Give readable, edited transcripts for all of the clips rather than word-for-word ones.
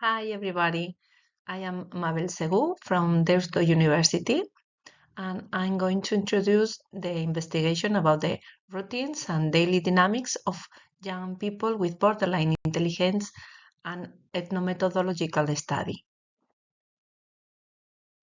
Hi, everybody. I am Mabel Segu from Deusto University, and I'm going to introduce the investigation about the routines and daily dynamics of young people with borderline intelligence and ethnomethodological study.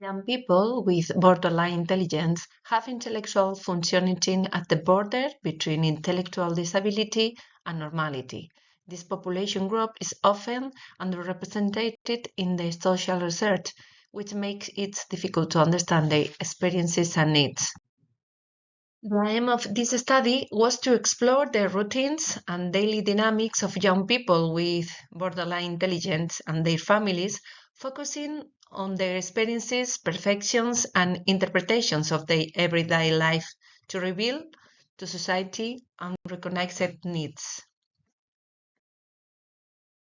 Young people with borderline intelligence have intellectual functioning at the border between intellectual disability and normality. This population group is often underrepresented in the social research, which makes it difficult to understand their experiences and needs. The aim of this study was to explore the routines and daily dynamics of young people with borderline intelligence and their families, focusing on their experiences, perceptions, and interpretations of their everyday life to reveal to society unrecognized needs.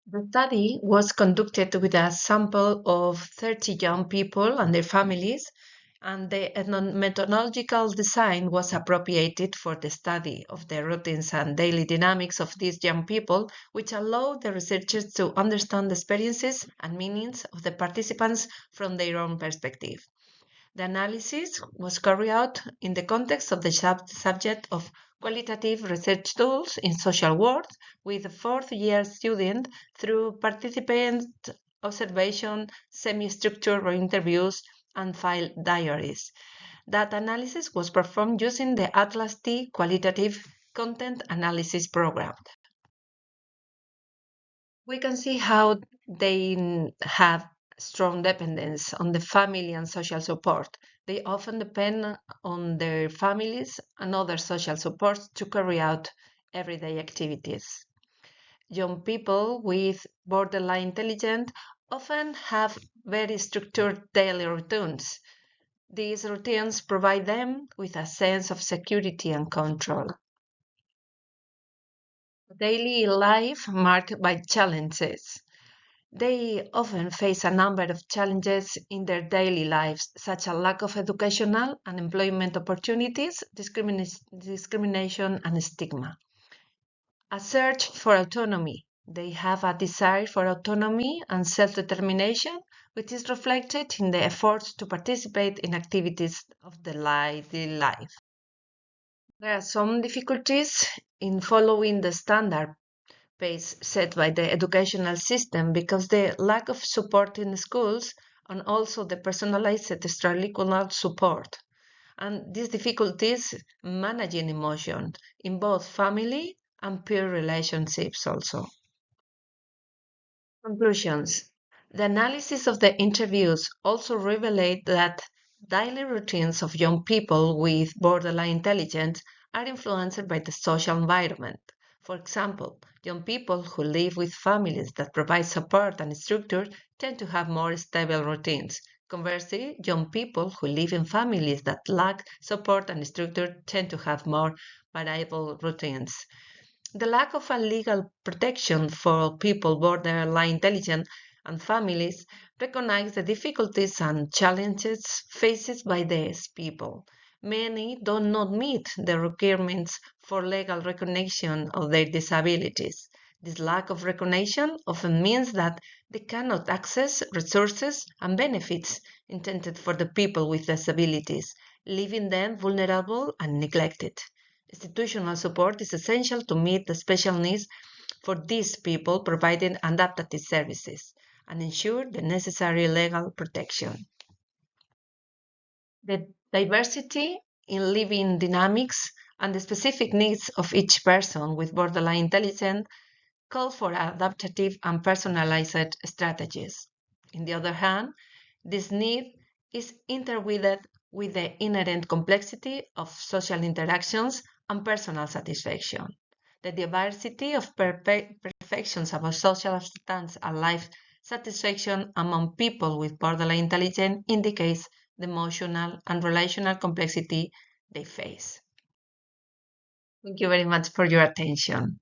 The study was conducted with a sample of 30 young people and their families, and the methodological design was appropriated for the study of the routines and daily dynamics of these young people, which allowed the researchers to understand the experiences and meanings of the participants from their own perspective. The analysis was carried out in the context of the subject of qualitative research tools in social work with a fourth-year student through participant observation, semi-structured interviews, and file diaries. That analysis was performed using the Atlas T qualitative content analysis program. We can see how they have strong dependence on the family and social support. They often depend on their families and other social supports to carry out everyday activities. Young people with borderline intelligence often have very structured daily routines. These routines provide them with a sense of security and control. Daily life marked by challenges. They often face a number of challenges in their daily lives, such as lack of educational and employment opportunities, discrimination, and stigma. A search for autonomy. They have a desire for autonomy and self-determination, which is reflected in the efforts to participate in activities of the daily life. There are some difficulties in following the standard pace set by the educational system because the lack of support in schools and also the personalized extracurricular support. And these difficulties managing emotion in both family and peer relationships also. Conclusions. The analysis of the interviews also revealed that daily routines of young people with borderline intelligence are influenced by the social environment. For example, young people who live with families that provide support and structure tend to have more stable routines. Conversely, young people who live in families that lack support and structure tend to have more variable routines. The lack of a legal protection for people borderline intelligent and families recognize the difficulties and challenges faced by these people. Many do not meet the requirements for legal recognition of their disabilities. This lack of recognition often means that they cannot access resources and benefits intended for the people with disabilities, leaving them vulnerable and neglected. Institutional support is essential to meet the special needs for these people, providing adaptive services and ensure the necessary legal protection. The diversity in living dynamics and the specific needs of each person with borderline intelligence call for adaptive and personalized strategies. On the other hand, this need is interweaved with the inherent complexity of social interactions and personal satisfaction. The diversity of perceptions about social acceptance and life satisfaction among people with borderline intelligence indicates the emotional and relational complexity they face. Thank you very much for your attention.